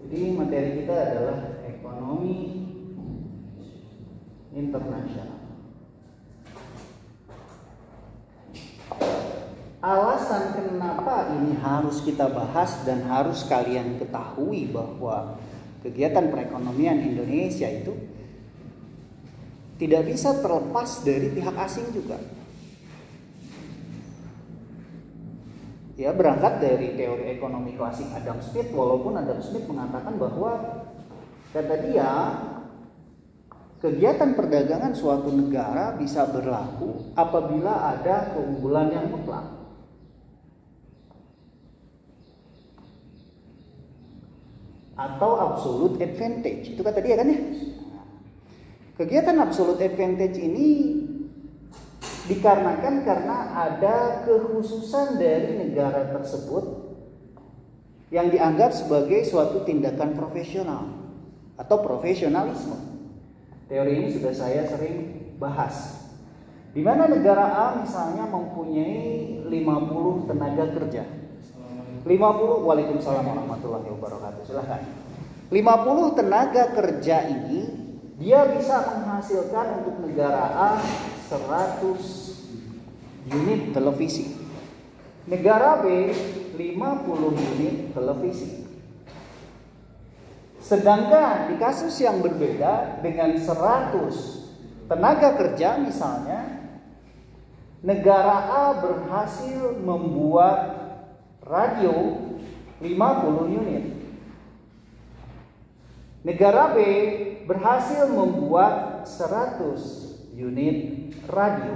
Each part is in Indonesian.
Jadi materi kita adalah ekonomi internasional. Alasan kenapa ini harus kita bahas dan harus kalian ketahui bahwa kegiatan perekonomian Indonesia itu tidak bisa terlepas dari pihak asing juga. Ya, berangkat dari teori ekonomi klasik Adam Smith, walaupun Adam Smith mengatakan bahwa kata dia kegiatan perdagangan suatu negara bisa berlaku apabila ada keunggulan yang mutlak atau absolute advantage. Itu kata dia kan ya. Kegiatan absolute advantage ini dikarenakan karena ada kekhususan dari negara tersebut yang dianggap sebagai suatu tindakan profesional atau profesionalisme. Teori ini sudah saya sering bahas. Di mana negara A misalnya mempunyai 50 tenaga kerja. 50, Waalaikumsalam warahmatullahi wabarakatuh. Silahkan. 50 tenaga kerja ini dia bisa menghasilkan untuk negara A 100 unit televisi. Negara B 50 unit televisi. Sedangkan di kasus yang berbeda dengan 100 tenaga kerja misalnya, negara A berhasil membuat radio 50 unit. Negara B berhasil membuat 100 unit radio.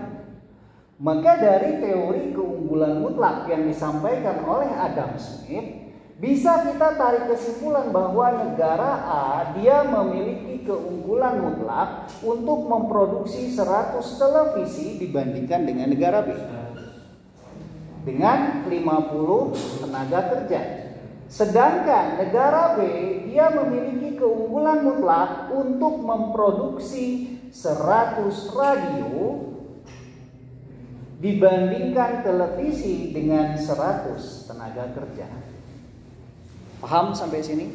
Maka dari teori keunggulan mutlak yang disampaikan oleh Adam Smith, bisa kita tarik kesimpulan bahwa negara A dia memiliki keunggulan mutlak untuk memproduksi 100 televisi dibandingkan dengan negara B dengan 50 tenaga kerja. Sedangkan negara B dia memiliki keunggulan mutlak untuk memproduksi 100 radio dibandingkan televisi dengan 100 tenaga kerja. Paham sampai sini?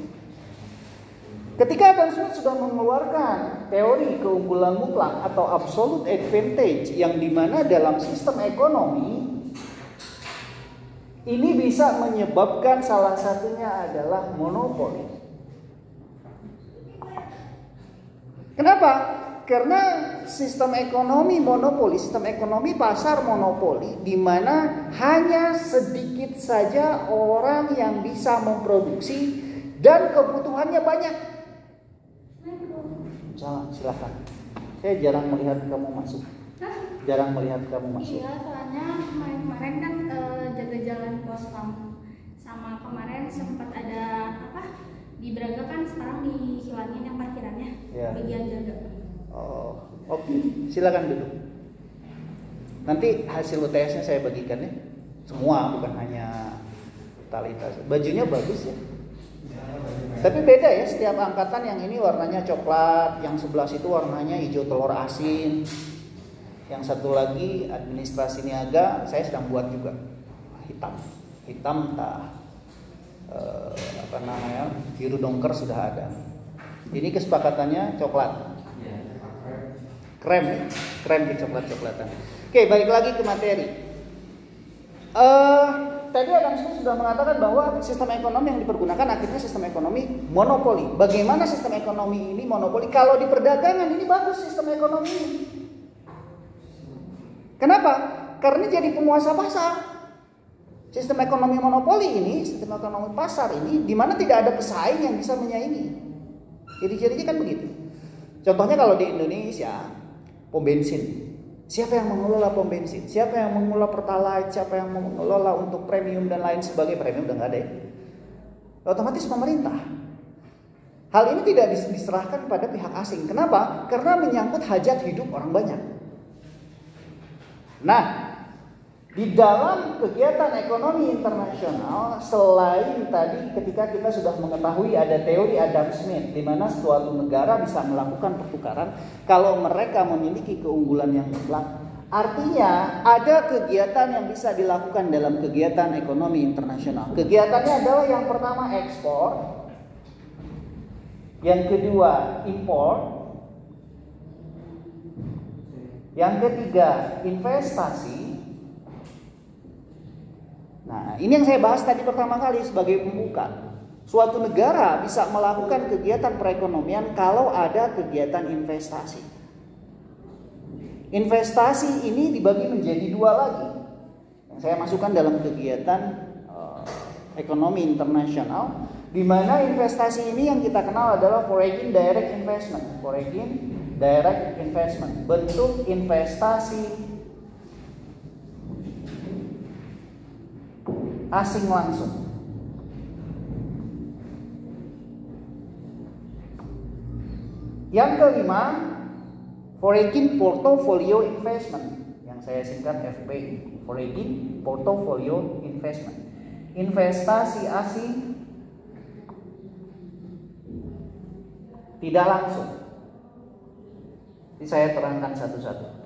Ketika Adam Smith sudah mengeluarkan teori keunggulan mutlak atau absolute advantage yang dimana dalam sistem ekonomi ini bisa menyebabkan salah satunya adalah monopoli. Kenapa? Karena sistem ekonomi monopoli, sistem ekonomi pasar monopoli, di mana hanya sedikit saja orang yang bisa memproduksi dan kebutuhannya banyak. Silakan. Saya jarang melihat kamu masuk. Jarang melihat kamu masuk. Iya, soalnya kemarin kan jaga jalan pos sama kemarin sempat ada di Braga kan sekarang dihilangin yang parkirannya bagian jaga. Oh, oke. Silakan duduk. Nanti hasil UTS-nya saya bagikan ya. Semua, bukan hanya Talita. Bajunya bagus ya. Tapi beda ya, setiap angkatan yang ini warnanya coklat, yang sebelah situ warnanya hijau telur asin. Yang satu lagi administrasi niaga saya sedang buat juga hitam entah biru dongker sudah ada. Ini kesepakatannya coklat, krem di coklat-coklatan. Oke, balik lagi ke materi. Tadi Adam Smith sudah mengatakan bahwa sistem ekonomi yang dipergunakan akhirnya sistem ekonomi monopoli. Bagaimana sistem ekonomi ini monopoli? Kalau di perdagangan ini bagus sistem ekonomi ini. Kenapa? Karena jadi penguasa pasar. Sistem ekonomi monopoli ini, sistem ekonomi pasar ini, di mana tidak ada pesaing yang bisa menyaingi. Ciri-cirinya kan begitu. Contohnya kalau di Indonesia, pom bensin. Siapa yang mengelola pom bensin? Siapa yang mengelola Pertalite? Siapa yang mengelola untuk premium dan lain sebagainya? Premium udah nggak ada ya. Otomatis pemerintah. Hal ini tidak diserahkan pada pihak asing. Kenapa? Karena menyangkut hajat hidup orang banyak. Nah, di dalam kegiatan ekonomi internasional, selain tadi ketika kita sudah mengetahui ada teori Adam Smith di mana suatu negara bisa melakukan pertukaran kalau mereka memiliki keunggulan yang mutlak, artinya ada kegiatan yang bisa dilakukan dalam kegiatan ekonomi internasional. Kegiatannya adalah yang pertama ekspor, Yang kedua, import. Yang ketiga, investasi. Nah, ini yang saya bahas tadi pertama kali sebagai pembuka. Suatu negara bisa melakukan kegiatan perekonomian kalau ada kegiatan investasi. Investasi ini dibagi menjadi dua lagi. Yang saya masukkan dalam kegiatan ekonomi internasional, di mana investasi ini yang kita kenal adalah foreign direct investment. Foreign direct investment, bentuk investasi asing langsung. Yang kelima, foreign portfolio investment, yang saya singkat FPI, foreign portfolio investment. Investasi asing tidak langsung. Ini saya terangkan satu-satu.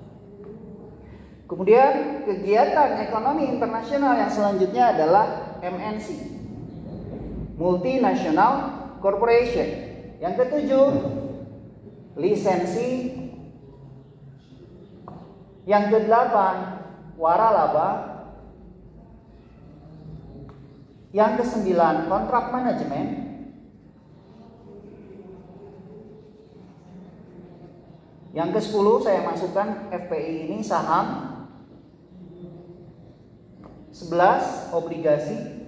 Kemudian kegiatan ekonomi internasional yang selanjutnya adalah MNC, Multinational Corporation. Yang ketujuh, lisensi. Yang kedelapan, waralaba. Yang kesembilan, kontrak manajemen. Yang ke-10 saya masukkan FPI ini saham. 11 obligasi.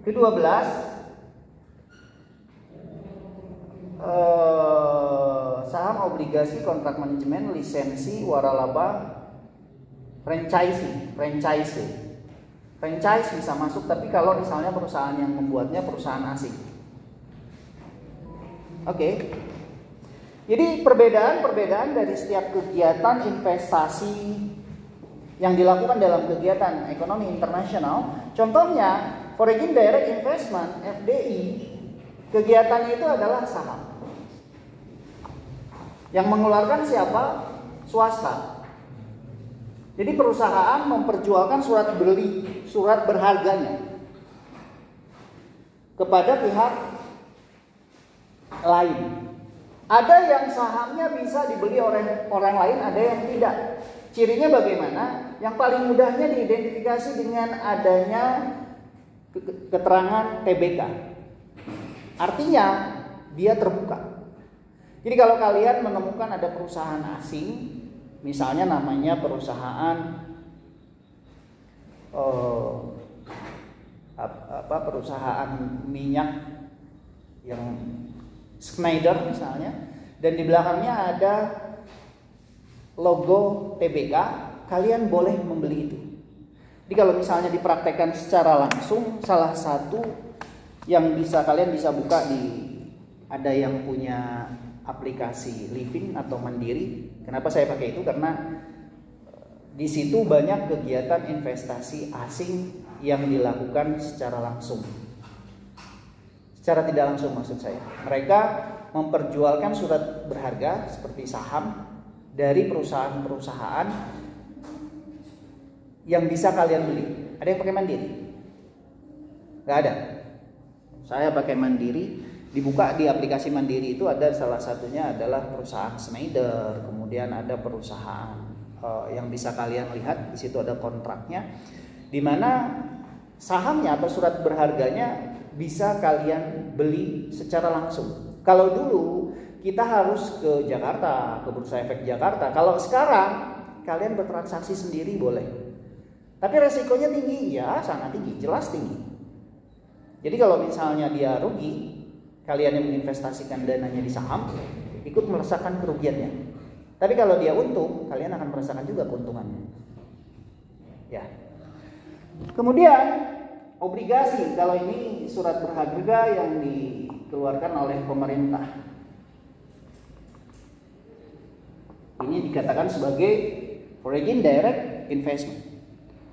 Ke-12 saham, obligasi, kontrak manajemen, lisensi, waralaba, franchise bisa masuk, tapi kalau misalnya perusahaan yang membuatnya perusahaan asing. Oke. Jadi perbedaan dari setiap kegiatan investasi yang dilakukan dalam kegiatan ekonomi internasional, contohnya foreign direct investment (FDI), kegiatannya itu adalah saham. Yang mengeluarkan siapa? Swasta. Jadi perusahaan memperjualkan surat berharganya kepada pihak lain. Ada yang sahamnya bisa dibeli oleh orang lain, ada yang tidak. Cirinya bagaimana? Yang paling mudahnya diidentifikasi dengan adanya keterangan TBK. Artinya dia terbuka. Jadi kalau kalian menemukan ada perusahaan asing, misalnya namanya perusahaan perusahaan minyak yang Schneider misalnya, dan di belakangnya ada logo TBK, kalian boleh membeli itu. Jadi kalau misalnya dipraktekkan secara langsung, salah satu yang kalian bisa buka ada yang punya aplikasi Livin atau Mandiri. Kenapa saya pakai itu? Karena di situ banyak kegiatan investasi asing yang dilakukan secara langsung. Secara tidak langsung maksud saya. Mereka memperjualkan surat berharga seperti saham dari perusahaan-perusahaan yang bisa kalian beli. Ada yang pakai Mandiri? Gak ada. Saya pakai Mandiri. Dibuka di aplikasi Mandiri itu ada salah satunya adalah perusahaan Schneider, kemudian ada perusahaan yang bisa kalian lihat di situ ada kontraknya, di mana sahamnya atau surat berharganya bisa kalian beli secara langsung. Kalau dulu kita harus ke Jakarta, ke Bursa Efek Jakarta. Kalau sekarang kalian bertransaksi sendiri boleh, tapi resikonya tinggi, ya sangat tinggi, jelas tinggi. Jadi kalau misalnya dia rugi, kalian yang menginvestasikan dananya di saham ikut merasakan kerugiannya. Tapi kalau dia untung, kalian akan merasakan juga keuntungannya. Ya. Kemudian obligasi, kalau ini surat berharga yang dikeluarkan oleh pemerintah. Ini dikatakan sebagai foreign direct investment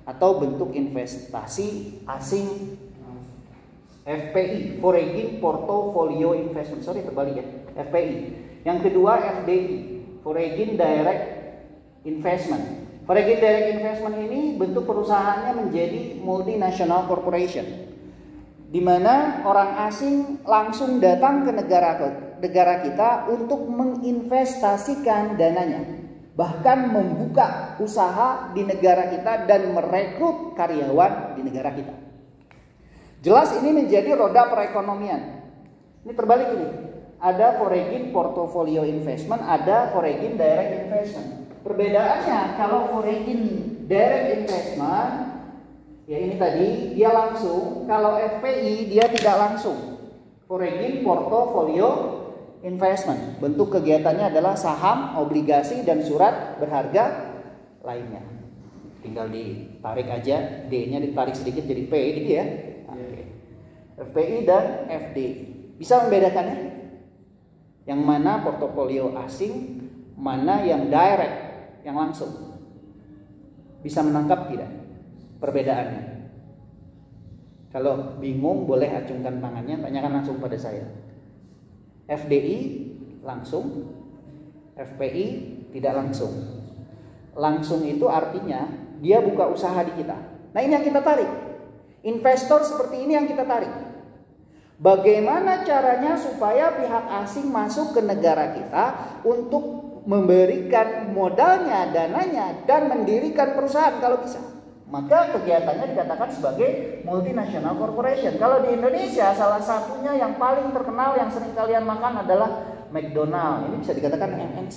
atau bentuk investasi asing. FPI, Foreign Portfolio Investment, terbalik ya, FPI. Yang kedua FDI, Foreign Direct Investment. Foreign Direct Investment ini bentuk perusahaannya menjadi multinational corporation. di mana orang asing langsung datang ke negara kita untuk menginvestasikan dananya, bahkan membuka usaha di negara kita dan merekrut karyawan di negara kita. Jelas ini menjadi roda perekonomian. Ini terbalik ini. Ada foreign portfolio investment, ada foreign direct investment. Perbedaannya kalau foreign direct investment, ya ini tadi dia langsung, kalau FPI dia tidak langsung. Foreign portfolio investment, bentuk kegiatannya adalah saham, obligasi dan surat berharga lainnya. Tinggal ditarik aja, D-nya ditarik sedikit jadi P gitu ya. Okay. FPI dan FDI. Bisa membedakannya? Yang mana portofolio asing, mana yang direct, yang langsung. Bisa menangkap tidak perbedaannya? Kalau bingung boleh acungkan tangannya, tanyakan langsung pada saya. FDI langsung, FPI tidak langsung. Langsung itu artinya dia buka usaha di kita. Nah ini yang kita tarik. Investor seperti ini yang kita tarik. Bagaimana caranya supaya pihak asing masuk ke negara kita untuk memberikan modalnya, dananya, dan mendirikan perusahaan kalau bisa. Maka kegiatannya dikatakan sebagai multinational corporation. Kalau di Indonesia salah satunya yang paling terkenal yang sering kalian makan adalah McDonald. Ini bisa dikatakan MNC.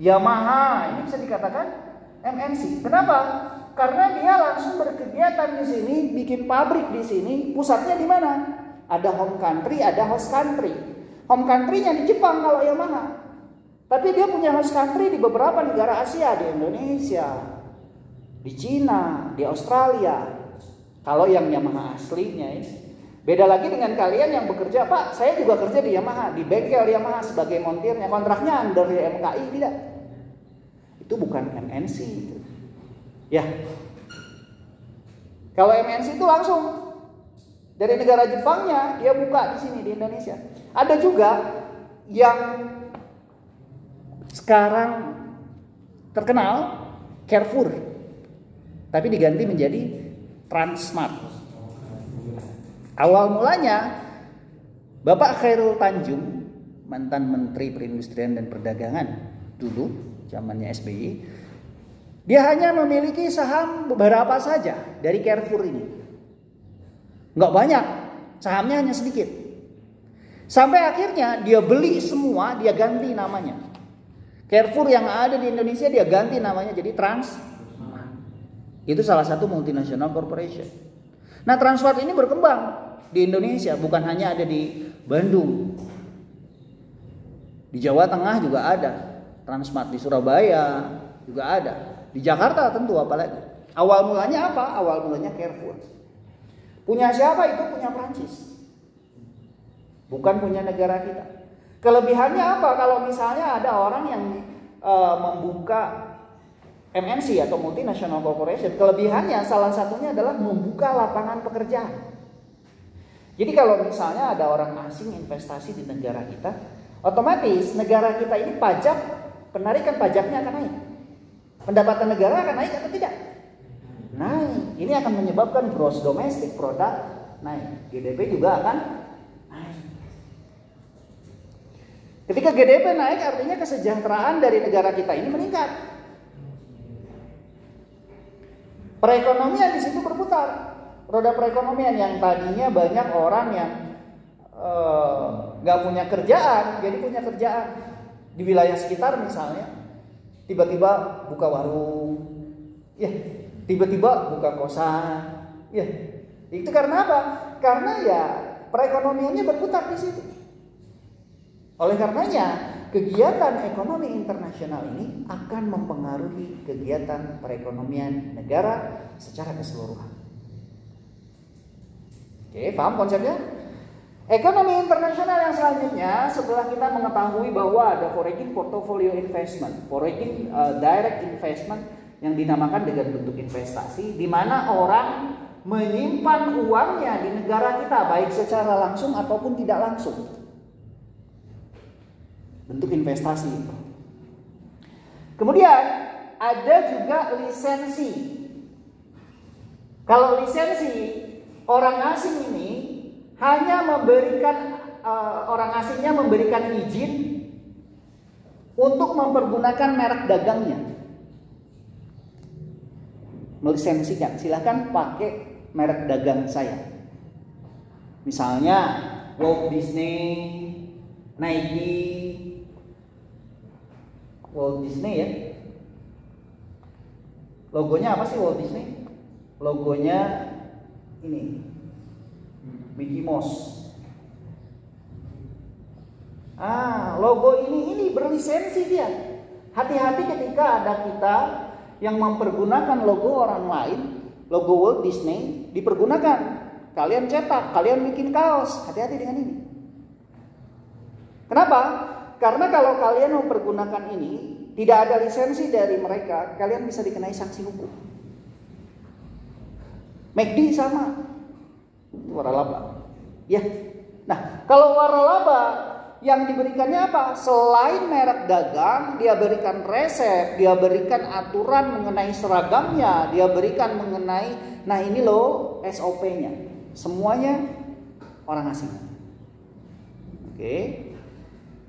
Yamaha ini bisa dikatakan MNC. Kenapa? Karena dia langsung berkegiatan di sini, bikin pabrik di sini. Pusatnya di mana? Ada home country, ada host country. Home country-nya di Jepang kalau Yamaha. Tapi dia punya host country di beberapa negara Asia, di Indonesia, di Cina, di Australia. Kalau yang Yamaha aslinya ini. Beda lagi dengan kalian yang bekerja, Pak, saya juga kerja di Yamaha, di bengkel Yamaha sebagai montirnya. Kontraknya under MKI, tidak. Itu bukan MNC itu. Ya. Kalau MNC itu langsung dari negara Jepangnya dia buka di sini di Indonesia. Ada juga yang sekarang terkenal Carrefour, tapi diganti menjadi Transmart. Awal mulanya Bapak Khairul Tanjung, mantan Menteri Perindustrian dan Perdagangan dulu zamannya SBY, dia hanya memiliki saham beberapa saja dari Carrefour ini. Nggak banyak, sahamnya hanya sedikit. Sampai akhirnya dia beli semua, dia ganti namanya. Carrefour yang ada di Indonesia dia ganti namanya jadi Transmart. Itu salah satu multinational corporation. Nah Transmart ini berkembang di Indonesia, bukan hanya ada di Bandung. Di Jawa Tengah juga ada Transmart, di Surabaya juga ada. Di Jakarta tentu apalagi. Awal mulanya apa? Awal mulanya Carrefour. Punya siapa itu? Punya Prancis. Bukan punya negara kita. Kelebihannya apa? Kalau misalnya ada orang yang membuka MNC atau multinational corporation, kelebihannya salah satunya adalah membuka lapangan pekerjaan. Jadi kalau misalnya ada orang asing investasi di negara kita, otomatis negara kita ini pajak, penarikan pajaknya akan naik. Pendapatan negara akan naik atau tidak? Naik. Ini akan menyebabkan gross domestic product naik. GDP juga akan naik. Ketika GDP naik artinya kesejahteraan dari negara kita ini meningkat. Perekonomian di situ berputar. Roda perekonomian yang tadinya banyak orang yang nggak punya kerjaan, jadi punya kerjaan di wilayah sekitar misalnya, tiba-tiba buka warung, ya, tiba-tiba buka kosan, ya, itu karena apa? Karena ya perekonomiannya berputar di situ. Oleh karenanya kegiatan ekonomi internasional ini akan mempengaruhi kegiatan perekonomian negara secara keseluruhan. Oke, paham konsepnya? Ekonomi internasional yang selanjutnya setelah kita mengetahui bahwa ada foreign portfolio investment, foreign direct investment yang dinamakan dengan bentuk investasi, di mana orang menyimpan uangnya di negara kita baik secara langsung ataupun tidak langsung. Bentuk investasi. Kemudian ada juga lisensi. Kalau lisensi orang asing ini hanya memberikan orang asingnya memberikan izin untuk mempergunakan merek dagangnya. Melisensikan, silahkan pakai merek dagang saya. Misalnya Walt Disney, Nike, Walt Disney ya. Logonya apa sih Walt Disney? Logonya ini Mickey Mouse. Logo ini berlisensi dia. Hati-hati ketika ada kita yang mempergunakan logo orang lain, logo Walt Disney dipergunakan. Kalian cetak, kalian bikin kaos, hati-hati dengan ini. Kenapa? Karena kalau kalian mempergunakan ini, tidak ada lisensi dari mereka, kalian bisa dikenai sanksi hukum. McD sama, waralaba. Ya. Nah, kalau waralaba yang diberikannya apa? Selain merek dagang, dia berikan resep, dia berikan aturan mengenai seragamnya, dia berikan mengenai, nah ini loh SOP-nya. Semuanya orang asing. Oke.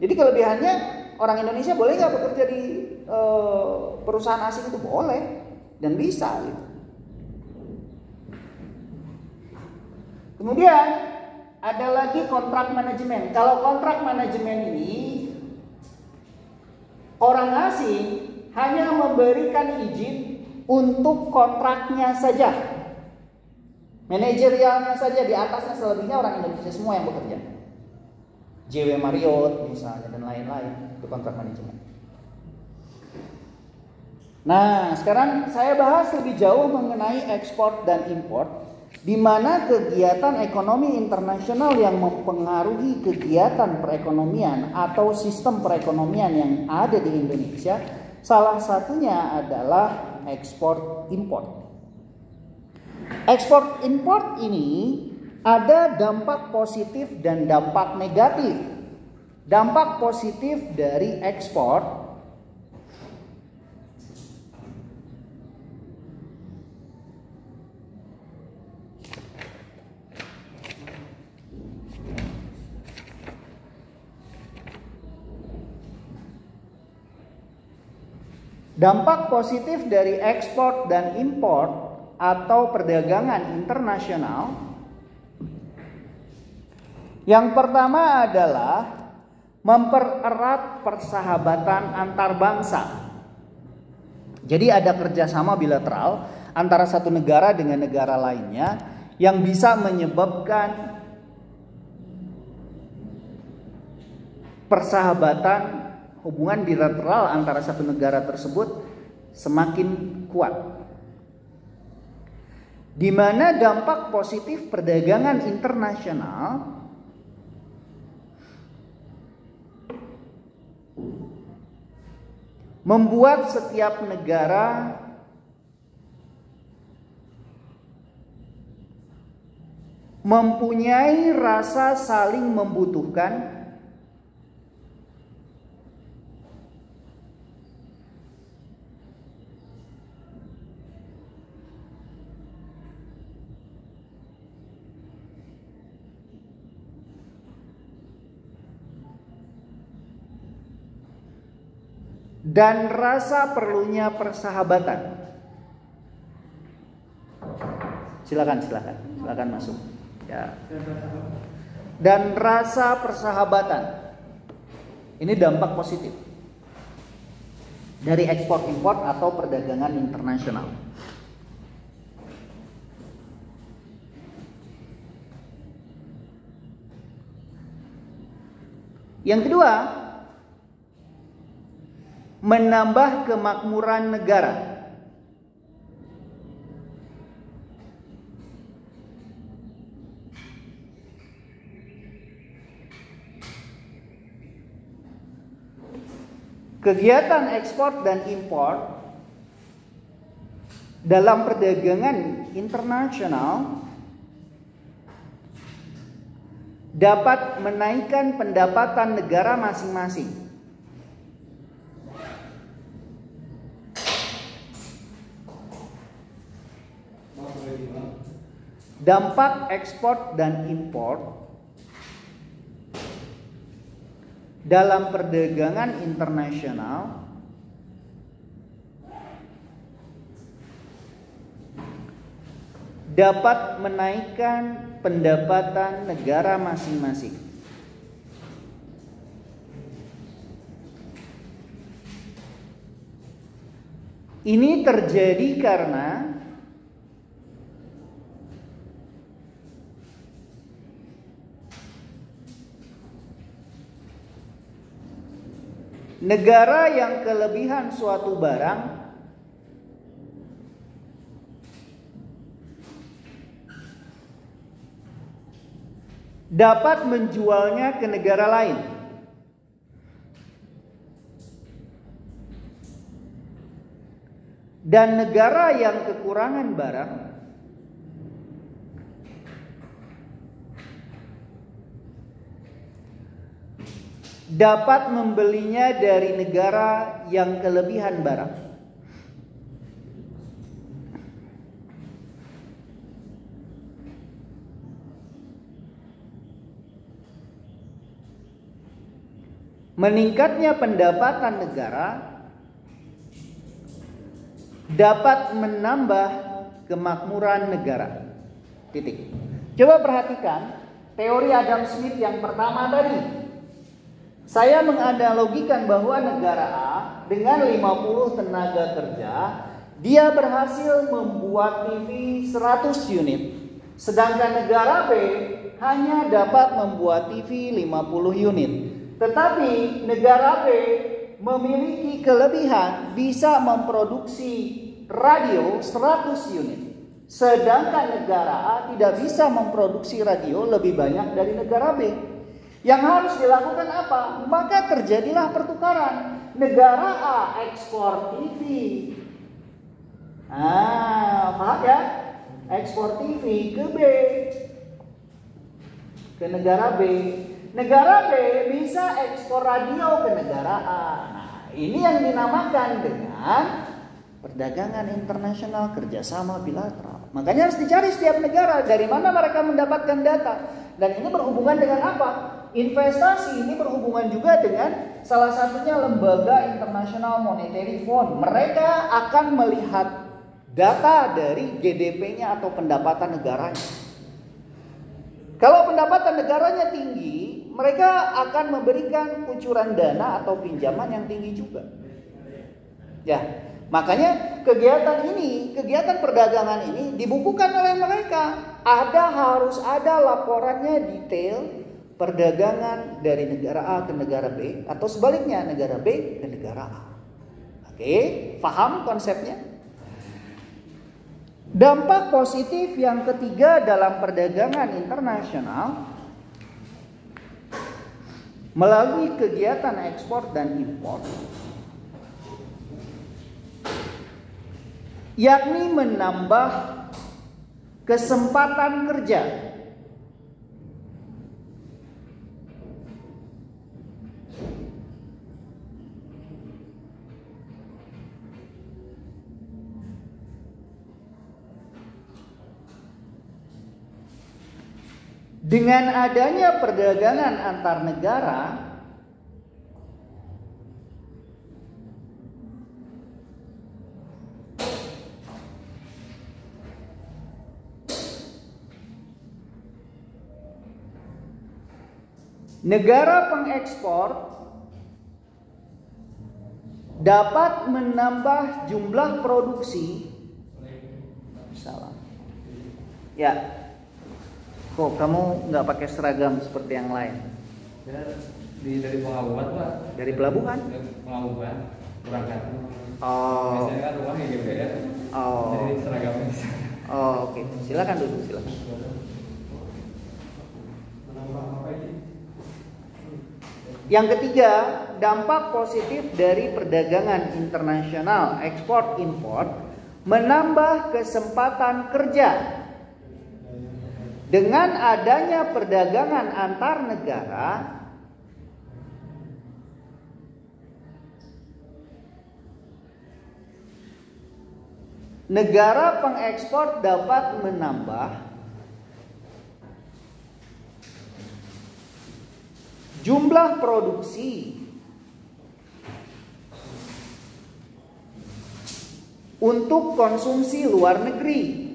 Jadi kelebihannya orang Indonesia boleh nggak bekerja di perusahaan asing itu? Boleh dan bisa gitu. Kemudian ada lagi kontrak manajemen. Kalau kontrak manajemen ini orang asing hanya memberikan izin untuk kontraknya saja. Manajerialnya saja, di atasnya selebihnya orang Indonesia semua yang bekerja. JW Marriott misalnya dan lain-lain, itu kontrak manajemen. Nah, sekarang saya bahas lebih jauh mengenai ekspor dan impor, di mana kegiatan ekonomi internasional yang mempengaruhi kegiatan perekonomian atau sistem perekonomian yang ada di Indonesia, salah satunya adalah ekspor impor. Ekspor impor ini ada dampak positif dan dampak negatif. Dampak positif dari ekspor ekspor dan impor atau perdagangan internasional, yang pertama adalah mempererat persahabatan antar bangsa. Jadi ada kerjasama bilateral antara satu negara dengan negara lainnya yang bisa menyebabkan persahabatan, hubungan bilateral antara satu negara tersebut semakin kuat. Di mana dampak positif perdagangan internasional membuat setiap negara mempunyai rasa saling membutuhkan dan rasa perlunya persahabatan. Silakan masuk. Ya. Dan rasa persahabatan. Ini dampak positif dari ekspor impor atau perdagangan internasional. Yang kedua, menambah kemakmuran negara. Kegiatan ekspor dan impor dalam perdagangan internasional dapat menaikkan pendapatan negara masing-masing. dampak ekspor dan impor dalam perdagangan internasional dapat menaikkan pendapatan negara masing-masing. Ini terjadi karena negara yang kelebihan suatu barang dapat menjualnya ke negara lain. Dan negara yang kekurangan barang dapat membelinya dari negara yang kelebihan barang. Meningkatnya pendapatan negara dapat menambah kemakmuran negara. Titik. Coba perhatikan teori Adam Smith yang pertama tadi. Saya menganalogikan bahwa negara A dengan 50 tenaga kerja, dia berhasil membuat TV 100 unit. Sedangkan negara B hanya dapat membuat TV 50 unit. Tetapi negara B memiliki kelebihan bisa memproduksi radio 100 unit. Sedangkan negara A tidak bisa memproduksi radio lebih banyak dari negara B. Yang harus dilakukan apa? Maka terjadilah pertukaran. Negara A ekspor TV. Paham ya? Ekspor TV ke B. Ke negara B. Negara B bisa ekspor radio ke negara A. Nah, ini yang dinamakan dengan perdagangan internasional, kerjasama bilateral. Makanya harus dicari setiap negara dari mana mereka mendapatkan data. Dan ini berhubungan dengan apa? Investasi ini berhubungan juga dengan salah satunya lembaga International Monetary Fund. Mereka akan melihat data dari GDP-nya atau pendapatan negaranya. Kalau pendapatan negaranya tinggi, mereka akan memberikan kucuran dana atau pinjaman yang tinggi juga. Ya, makanya kegiatan perdagangan ini dibukukan oleh mereka. Harus ada laporannya detail perdagangan dari negara A ke negara B atau sebaliknya negara B ke negara A. Oke, paham konsepnya? Dampak positif yang ketiga dalam perdagangan internasional melalui kegiatan ekspor dan impor, yakni menambah kesempatan kerja. Dengan adanya perdagangan antar negara, negara pengekspor dapat menambah jumlah produksi. Salam. Ya. Kok kamu nggak pakai seragam seperti yang lain? Dari pelabuhan, Pak. Dari pelabuhan? Pelabuhan, berangkat. Oh. Biasanya kan rumahnya GBR. Oh. Jadi seragamnya. Oh, oke. Silakan duduk, silakan. Yang ketiga, dampak positif dari perdagangan internasional ekspor impor menambah kesempatan kerja. Dengan adanya perdagangan antar negara, negara pengekspor dapat menambah jumlah produksi untuk konsumsi luar negeri.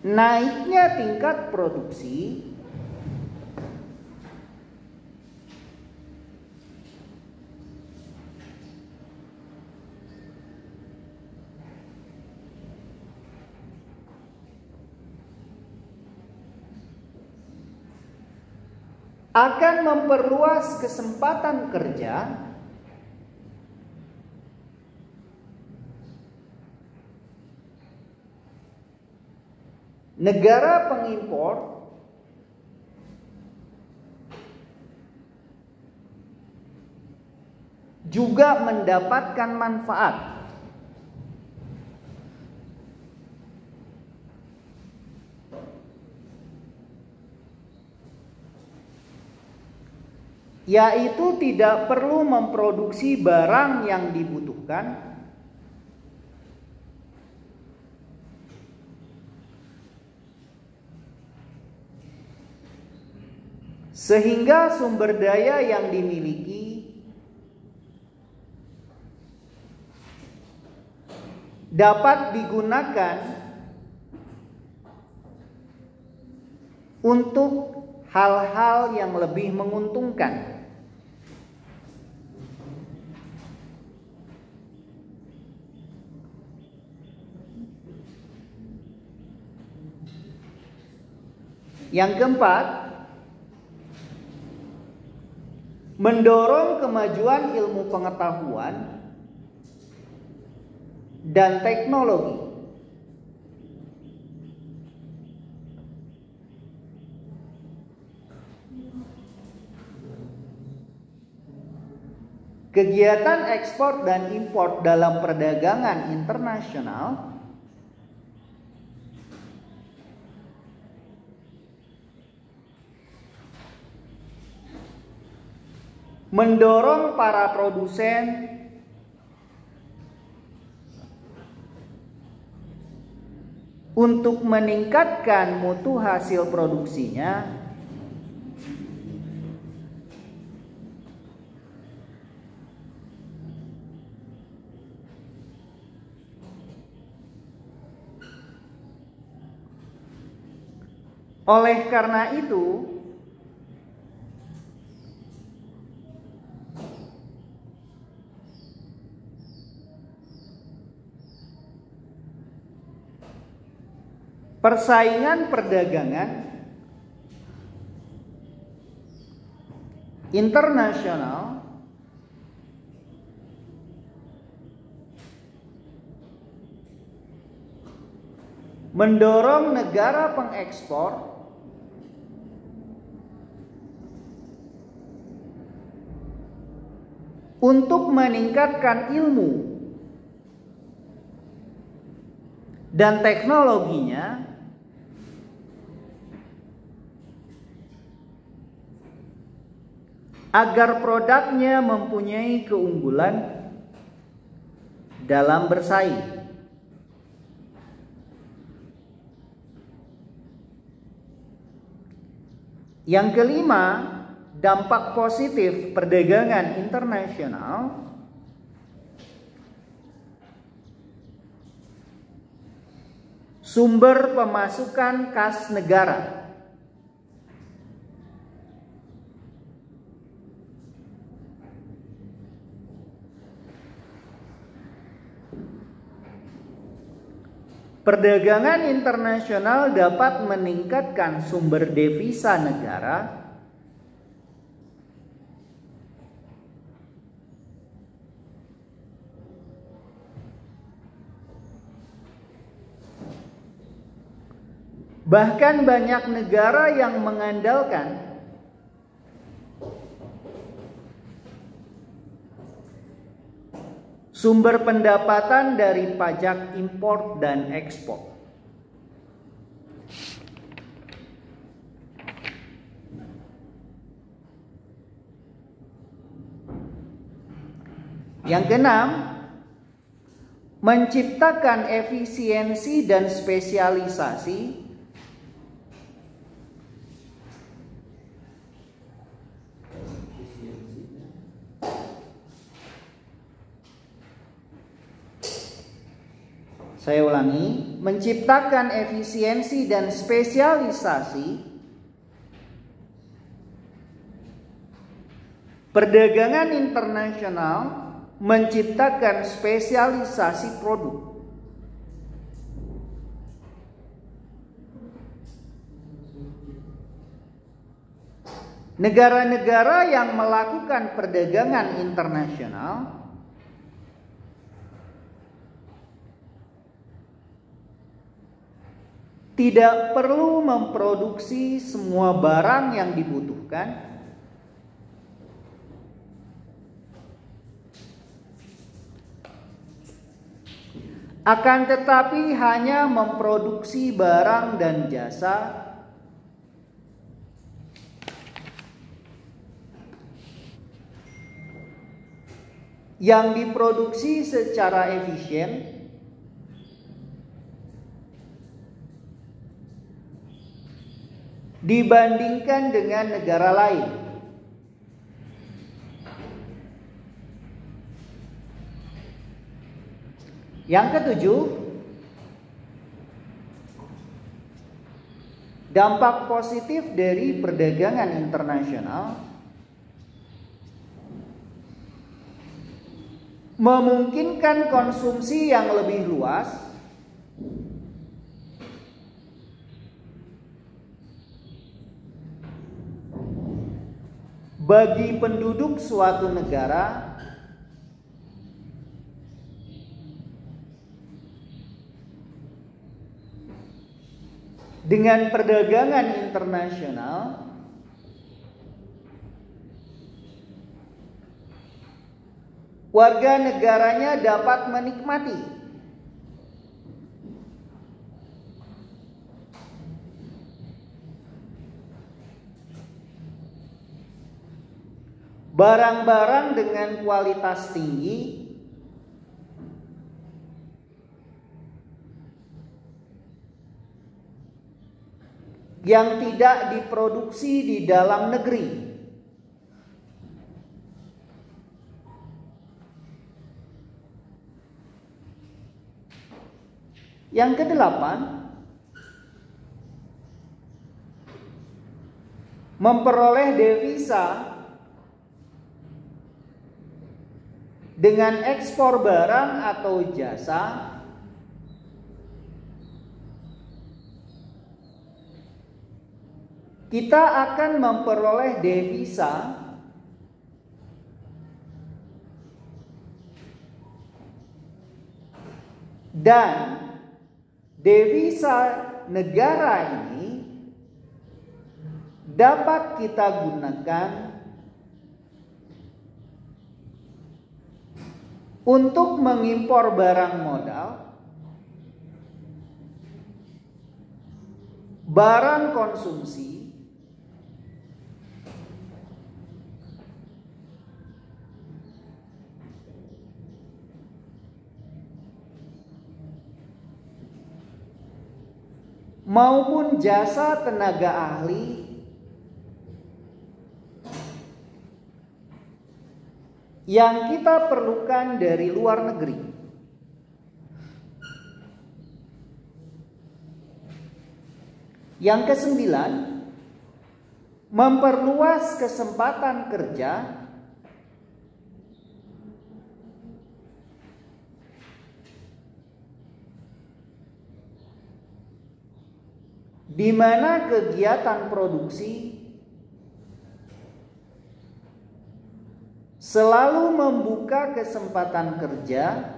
Naiknya tingkat produksi akan memperluas kesempatan kerja negara pengimpor juga mendapatkan manfaat. Yaitu tidak perlu memproduksi barang yang dibutuhkan, sehingga sumber daya yang dimiliki dapat digunakan untuk hal-hal yang lebih menguntungkan. Yang keempat, mendorong kemajuan ilmu pengetahuan dan teknologi. Kegiatan ekspor dan impor dalam perdagangan internasional mendorong para produsen untuk meningkatkan mutu hasil produksinya oleh karena itu persaingan perdagangan internasional mendorong negara pengekspor untuk meningkatkan ilmu dan teknologinya agar produknya mempunyai keunggulan dalam bersaing. Yang kelima, dampak positif perdagangan internasional sumber pemasukan kas negara. Perdagangan internasional dapat meningkatkan sumber devisa negara bahkan banyak negara yang mengandalkan sumber pendapatan dari pajak impor dan ekspor. Yang keenam, menciptakan efisiensi dan spesialisasi Saya ulangi, menciptakan efisiensi dan spesialisasi perdagangan internasional, menciptakan spesialisasi produk. Negara-negara yang melakukan perdagangan internasional tidak perlu memproduksi semua barang yang dibutuhkan, akan tetapi hanya memproduksi barang dan jasa yang diproduksi secara efisien dibandingkan dengan negara lain. Yang ketujuh, dampak positif dari perdagangan internasional memungkinkan konsumsi yang lebih luas bagi penduduk suatu negara dengan perdagangan internasional warga negaranya dapat menikmati barang-barang dengan kualitas tinggi yang tidak diproduksi di dalam negeri. Yang kedelapan, memperoleh devisa dengan ekspor barang atau jasa kita akan memperoleh devisa dan devisa negara ini dapat kita gunakan untuk mengimpor barang modal, barang konsumsi, maupun jasa tenaga ahli yang kita perlukan dari luar negeri. Yang kesembilan, memperluas kesempatan kerja di mana kegiatan produksi selalu membuka kesempatan kerja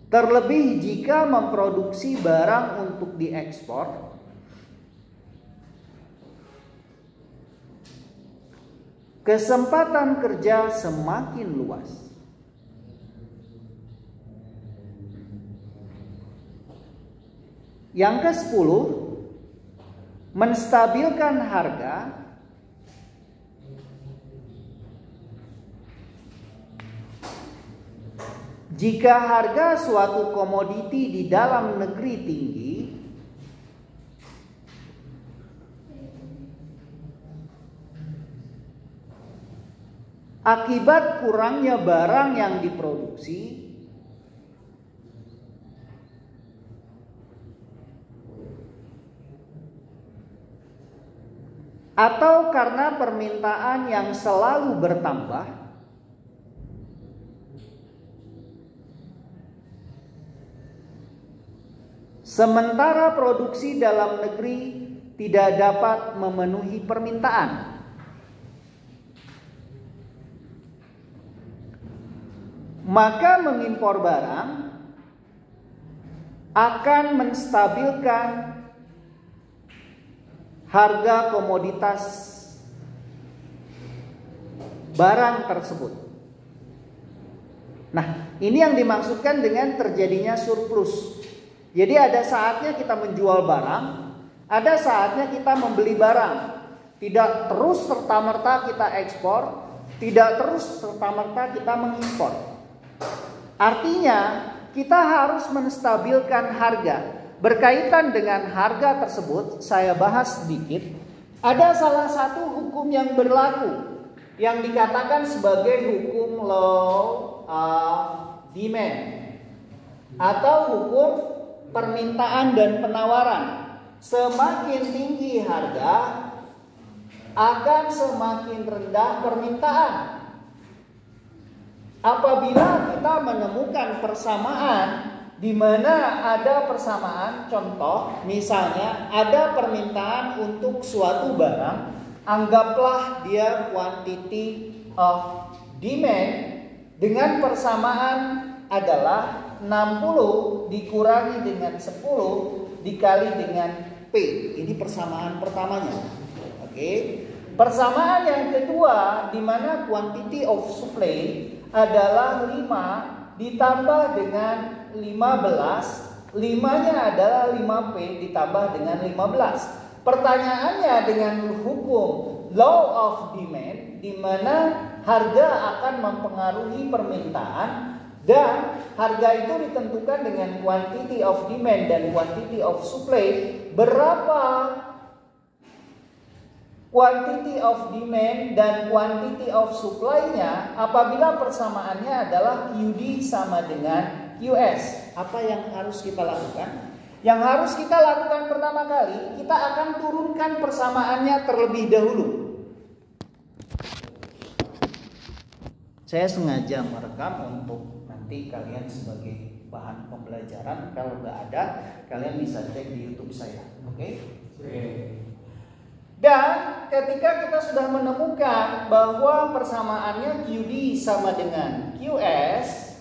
terlebih jika memproduksi barang untuk diekspor kesempatan kerja semakin luas. Yang ke-10, menstabilkan harga Jika harga suatu komoditi di dalam negeri tinggi, akibat kurangnya barang yang diproduksi, atau karena permintaan yang selalu bertambah, sementara produksi dalam negeri tidak dapat memenuhi permintaan, maka mengimpor barang akan menstabilkan harga komoditas barang tersebut. Nah, ini yang dimaksudkan dengan terjadinya surplus. Jadi ada saatnya kita menjual barang, ada saatnya kita membeli barang. Tidak terus serta-merta kita ekspor, tidak terus serta-merta kita mengimpor. Artinya kita harus menstabilkan harga. Berkaitan dengan harga tersebut, saya bahas sedikit. Ada salah satu hukum yang berlaku yang dikatakan sebagai hukum law of demand atau hukum permintaan dan penawaran. Semakin tinggi harga, akan semakin rendah permintaan. Apabila kita menemukan persamaan di mana ada persamaan, contoh misalnya ada permintaan untuk suatu barang, anggaplah dia quantity of demand dengan persamaan adalah 60 dikurangi dengan 10 dikali dengan P. Ini persamaan pertamanya. Oke. Persamaan yang kedua di mana quantity of supply adalah 5 ditambah dengan 15. 5-nya adalah 5P ditambah dengan 15. Pertanyaannya dengan hukum law of demand di mana harga akan mempengaruhi permintaan dan harga itu ditentukan dengan quantity of demand dan quantity of supply. Berapa quantity of demand dan quantity of supply-nya apabila persamaannya adalah QD sama dengan QS? Apa yang harus kita lakukan? Yang harus kita lakukan pertama kali, kita akan turunkan persamaannya terlebih dahulu. Saya sengaja merekam untuk nanti kalian sebagai bahan pembelajaran. Kalau nggak ada, kalian bisa cek di YouTube saya. Oke? Dan ketika kita sudah menemukan bahwa persamaannya QD sama dengan QS,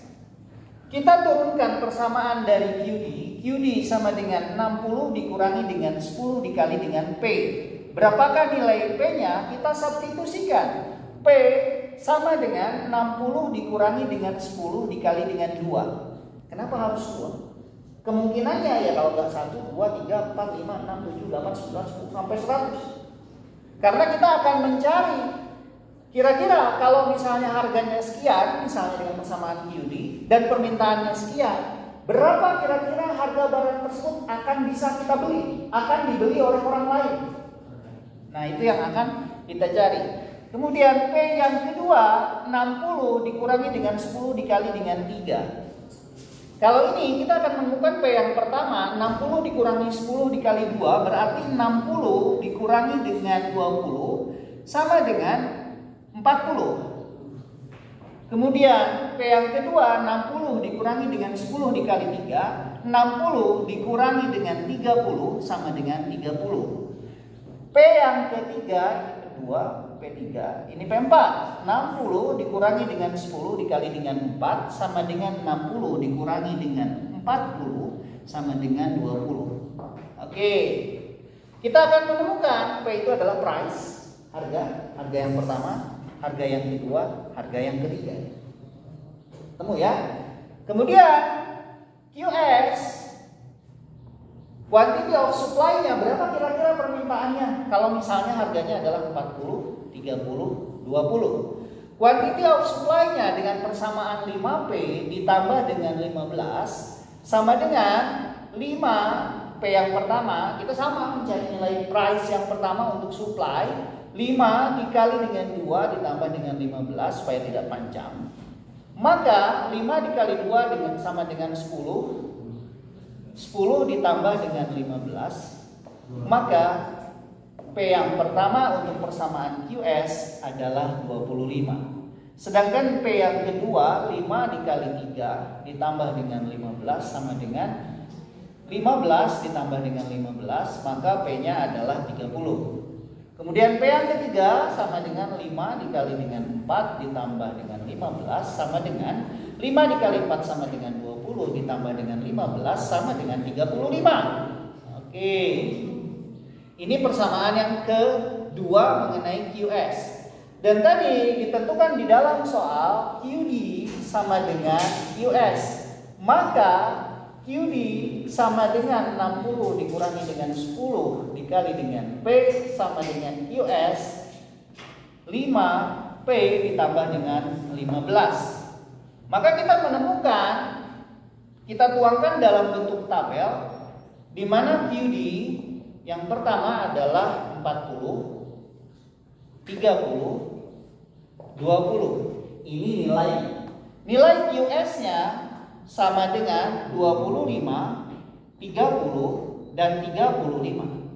kita turunkan persamaan dari QD. QD sama dengan 60 dikurangi dengan 10 dikali dengan P. Berapakah nilai P-nya? Kita substitusikan. P sama dengan 60 dikurangi dengan 10 dikali dengan 2. Kenapa harus 2? Kemungkinannya ya kalau nggak 1, 2, 3, 4, 5, 6, 7, 8, 9, 10 sampai 100. Karena kita akan mencari kira-kira kalau misalnya harganya sekian, misalnya dengan persamaan QD dan permintaannya sekian, berapa kira-kira harga barang tersebut akan bisa kita beli, akan dibeli oleh orang lain. Nah, itu yang akan kita cari. Kemudian P yang kedua 60 dikurangi dengan 10 dikali dengan 3. Kalau ini kita akan menemukan P yang pertama 60 dikurangi 10 dikali 2 berarti 60 dikurangi dengan 20 sama dengan 40. Kemudian P yang kedua 60 dikurangi dengan 10 dikali 3, 60 dikurangi dengan 30 sama dengan 30. P yang ketiga kedua P3, ini P4. 60 dikurangi dengan 10 dikali dengan 4 sama dengan 60 dikurangi dengan 40 sama dengan 20. Oke. Kita akan menemukan P itu adalah price, harga yang pertama, harga yang kedua, harga yang ketiga. Temu ya. Kemudian QS, quantity of supply-nya berapa kira-kira permintaannya? Kalau misalnya harganya adalah 40, 30, 20. Quantity of supply-nya dengan persamaan 5P ditambah dengan 15 sama dengan 5P yang pertama. Kita sama mencari nilai price yang pertama untuk supply. 5 dikali dengan 2 ditambah dengan 15 supaya tidak panjang. Maka 5 dikali 2 sama dengan 10. 10 ditambah dengan 15. Maka P yang pertama untuk persamaan QS adalah 25. Sedangkan P yang kedua 5 dikali 3 ditambah dengan 15 sama dengan 15 ditambah dengan 15, maka P-nya adalah 30. Kemudian P yang ketiga sama dengan 5 dikali dengan 4 ditambah dengan 15 sama dengan 5 dikali 4 sama dengan 20 ditambah dengan 15 sama dengan 35. Oke. Ini persamaan yang kedua mengenai QS. Dan tadi ditentukan di dalam soal QD sama dengan QS. Maka QD sama dengan 60 dikurangi dengan 10 dikali dengan P sama dengan QS 5P ditambah dengan 15. Maka kita menemukan, kita tuangkan dalam bentuk tabel di mana QD yang pertama adalah 40, 30, 20. Ini nilainya. Nilai QS-nya sama dengan 25, 30, dan 35.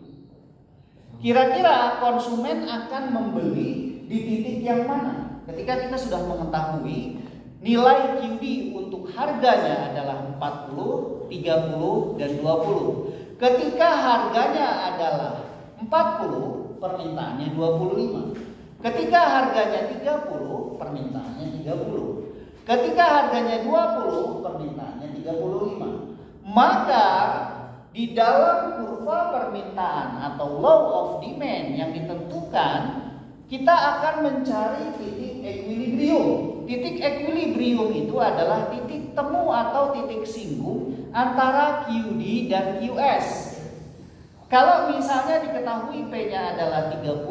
Kira-kira konsumen akan membeli di titik yang mana? Ketika kita sudah mengetahui nilai QD untuk harganya adalah 40, 30, dan 20. Ketika harganya adalah 40, permintaannya 25. Ketika harganya 30, permintaannya 30. Ketika harganya 20, permintaannya 35. Maka di dalam kurva permintaan atau law of demand yang ditentukan, kita akan mencari titik equilibrium. Titik equilibrium itu adalah titik temu atau titik singgung antara QD dan QS. Kalau misalnya diketahui P-nya adalah 30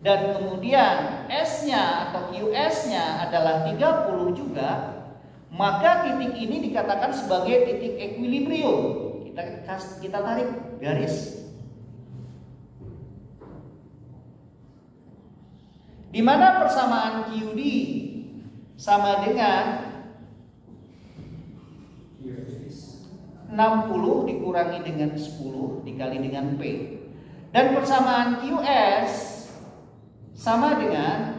dan kemudian S-nya atau QS-nya adalah 30 juga, maka titik ini dikatakan sebagai titik equilibrium. Kita tarik garis. Di mana persamaan QD sama dengan 60 dikurangi dengan 10 dikali dengan P. Dan persamaan QS sama dengan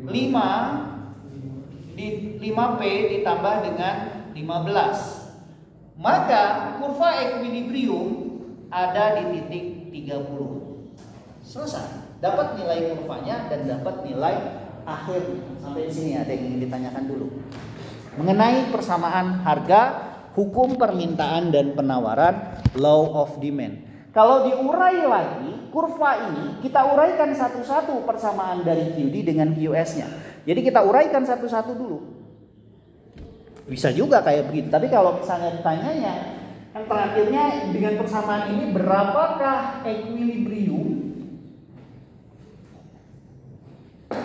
5P ditambah dengan 15. Maka kurva equilibrium ada di titik 30. Selesai. Dapat nilai kurvanya dan dapat nilai akhirnya. Sampai di sini ada yang ingin ditanyakan dulu mengenai persamaan harga, hukum permintaan dan penawaran, law of demand. Kalau diurai lagi kurva ini, kita uraikan satu-satu persamaan dari QD dengan QS-nya. Jadi kita uraikan satu-satu dulu. Bisa juga kayak begitu. Tapi kalau misalnya ditanyanya, yang terakhirnya dengan persamaan ini berapakah equilibrium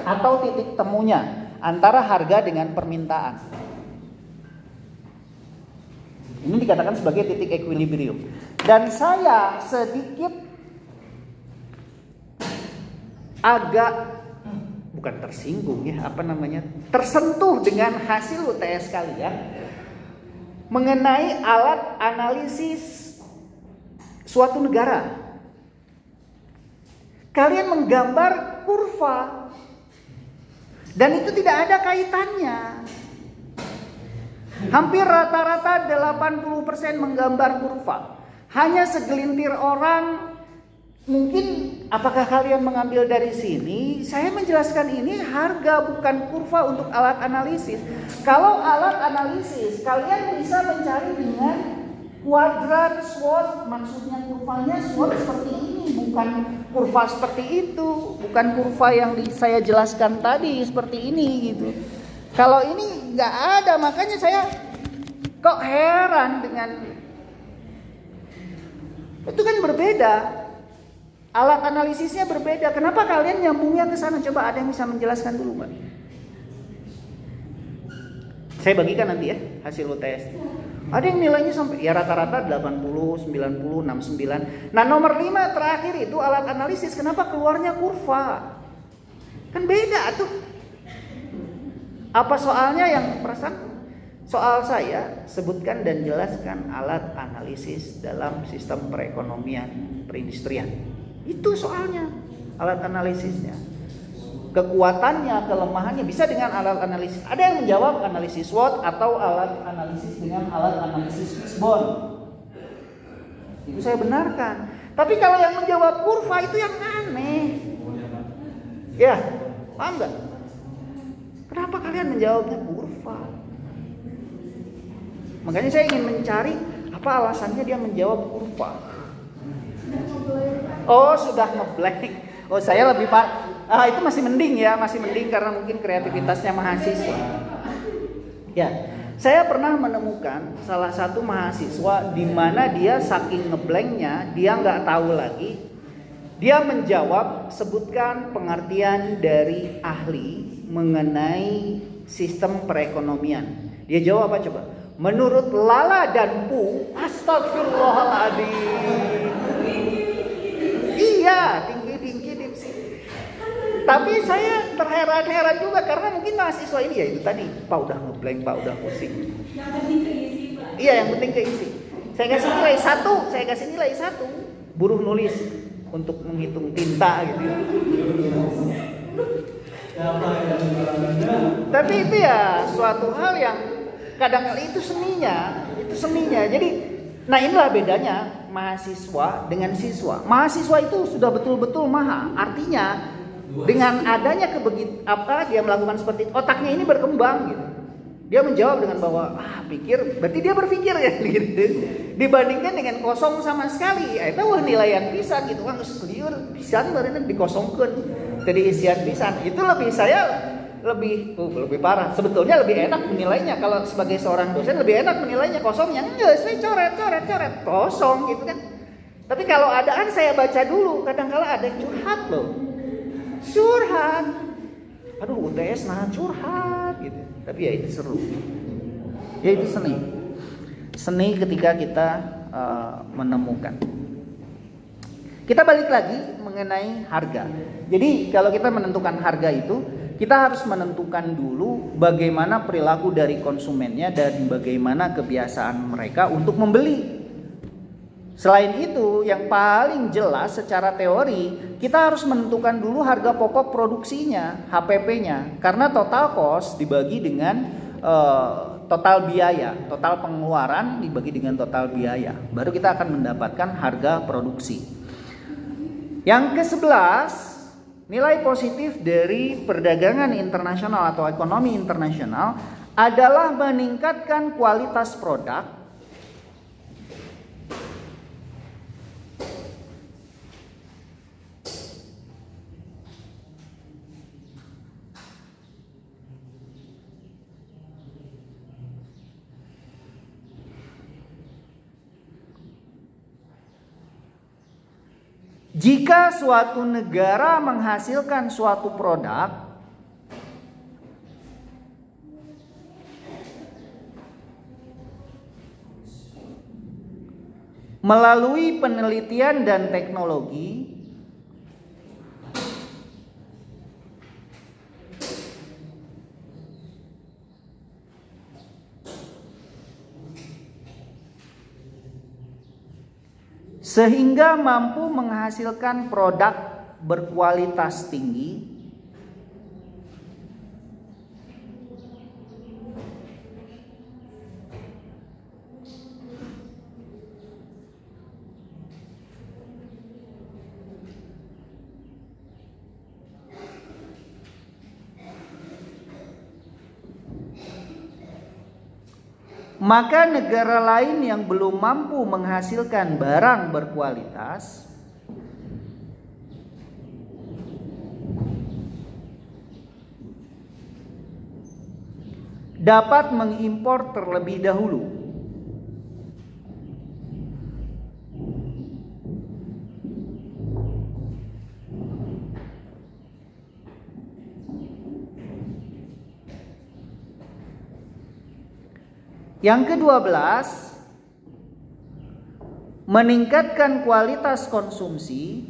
atau titik temunya antara harga dengan permintaan? Ini dikatakan sebagai titik equilibrium. Dan saya sedikit agak bukan tersinggung ya, tersentuh dengan hasil UTS kalian mengenai alat analisis suatu negara. Kalian menggambar kurva dan itu tidak ada kaitannya. Hampir rata-rata 80% menggambar kurva. Hanya segelintir orang, mungkin apakah kalian mengambil dari sini? Saya menjelaskan ini harga bukan kurva untuk alat analisis. Kalau alat analisis, kalian bisa mencari dengan kuadran SWOT, maksudnya kurvanya SWOT seperti ini, bukan kurva seperti itu, bukan kurva yang saya jelaskan tadi seperti ini gitu. Kalau ini nggak ada, makanya saya kok heran dengan itu kan berbeda. Alat analisisnya berbeda. Kenapa kalian nyambungnya ke sana? Coba ada yang bisa menjelaskan dulu, Mbak? Saya bagikan nanti ya hasil UTS. Ada yang nilainya sampai ya rata-rata 80, 90, 69. Nah, nomor 5 terakhir itu alat analisis. Kenapa keluarnya kurva? Kan beda tuh. Apa soalnya yang perasaan? Soal saya sebutkan dan jelaskan alat analisis dalam sistem perekonomian perindustrian. Itu soalnya alat analisisnya. Kekuatannya, kelemahannya bisa dengan alat analisis. Ada yang menjawab analisis SWOT atau alat analisis dengan alat analisis Fishbone. Itu saya benarkan. Tapi kalau yang menjawab kurva itu yang aneh. Ya, paham nggak? Kenapa kalian menjawabnya kurva? Makanya saya ingin mencari apa alasannya dia menjawab kurva. Oh, sudah ngeblank. Oh, saya lebih itu masih mending ya, masih mending karena mungkin kreativitasnya mahasiswa. Ya, saya pernah menemukan salah satu mahasiswa di mana dia saking ngeblanknya, dia nggak tahu lagi. Dia menjawab, sebutkan pengertian dari ahli mengenai sistem perekonomian. Dia jawab apa coba? Menurut Lala dan Pu, astagfirullahaladzim. Iya, tinggi dipsi. Tapi saya terheran-heran juga karena mungkin mahasiswa ini ya itu tadi, Pak udah ngeblank, Pak udah pusing. Yang penting keisi, Pak. Iya, yang penting keisi. Saya kasih nilai 1. Buruh nulis untuk menghitung tinta gitu. Tapi itu ya suatu hal yang kadang-kadang itu seninya. Jadi, nah inilah bedanya mahasiswa dengan siswa. Mahasiswa itu sudah betul-betul maha. Artinya dengan adanya dia melakukan seperti itu, otaknya ini berkembang gitu. Dia menjawab dengan bahwa berarti dia berpikir ya gitu. Dibandingkan dengan kosong sama sekali, itu nilai yang pisan gitu. Wah, seliur pisan baru dikosongkeun. Tadi isian pisan. Itu lebih parah. Sebetulnya lebih enak menilainya kalau sebagai seorang dosen lebih enak menilainya kosongnya. Enggak, saya coret kosong gitu kan. Tapi kalau adaan saya baca dulu, kadang-kala ada yang curhat loh. Curhat. Aduh, UTS nah curhat gitu. Tapi ya itu seru. Ya itu seni. Seni ketika kita menemukan. Kita balik lagi mengenai harga. Jadi kalau kita menentukan harga itu, kita harus menentukan dulu bagaimana perilaku dari konsumennya dan bagaimana kebiasaan mereka untuk membeli. Selain itu, yang paling jelas secara teori, kita harus menentukan dulu harga pokok produksinya, HPP-nya. Karena total cost dibagi dengan total biaya, total pengeluaran dibagi dengan total biaya. Baru kita akan mendapatkan harga produksi. Yang ke-11, nilai positif dari perdagangan internasional atau ekonomi internasional adalah meningkatkan kualitas produk, jika suatu negara menghasilkan suatu produk melalui penelitian dan teknologi, sehingga mampu menghasilkan produk berkualitas tinggi, maka negara lain yang belum mampu menghasilkan barang berkualitas dapat mengimpor terlebih dahulu. Yang ke-12, meningkatkan kualitas konsumsi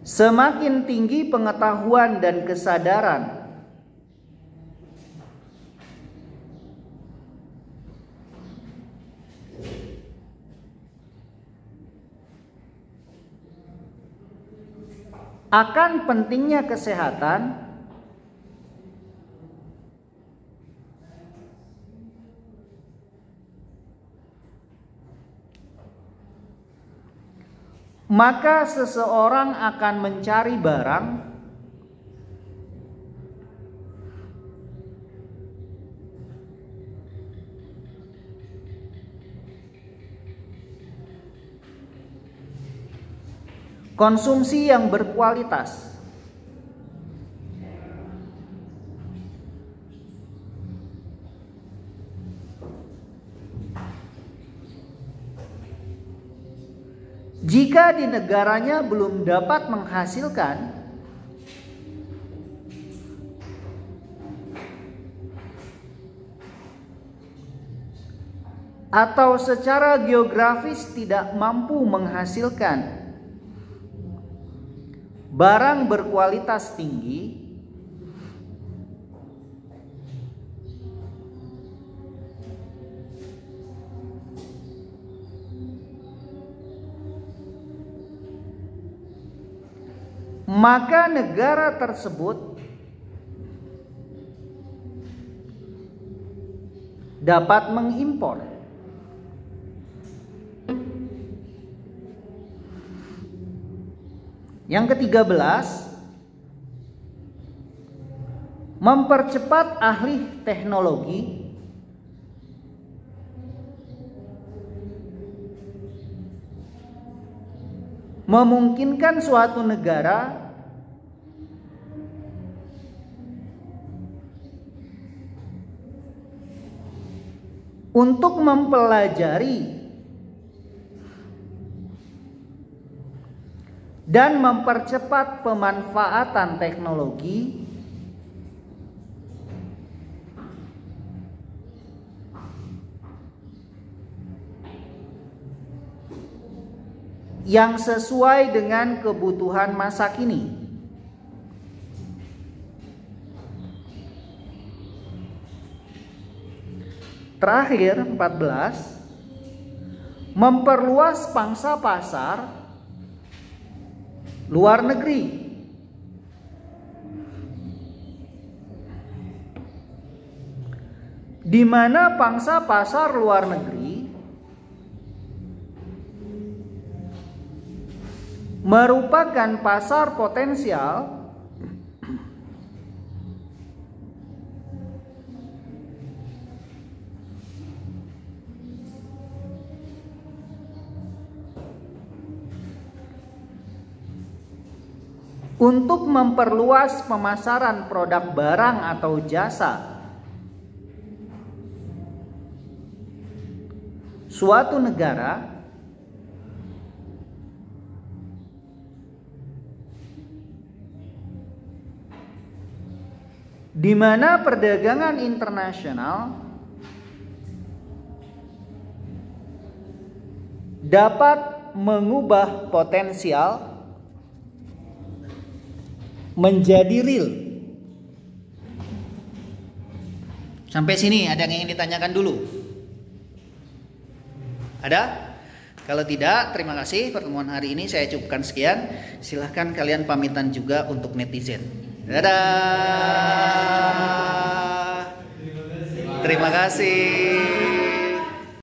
semakin tinggi pengetahuan dan kesadaran akan pentingnya kesehatan, maka seseorang akan mencari barang konsumsi yang berkualitas. Jika di negaranya belum dapat menghasilkan atau secara geografis tidak mampu menghasilkan barang berkualitas tinggi, maka negara tersebut dapat mengimpor. Yang ke-13, mempercepat ahli teknologi memungkinkan suatu negara untuk mempelajari dan mempercepat pemanfaatan teknologi yang sesuai dengan kebutuhan masa kini. Terakhir, 14, memperluas pangsa pasar luar negeri. Di mana pangsa pasar luar negeri merupakan pasar potensial untuk memperluas pemasaran produk barang atau jasa suatu negara di mana perdagangan internasional dapat mengubah potensial menjadi real. Sampai sini ada yang ingin ditanyakan dulu? Ada? Kalau tidak, terima kasih. Pertemuan hari ini saya cukupkan sekian. Silahkan kalian pamitan juga untuk netizen. Dadah. Terima kasih.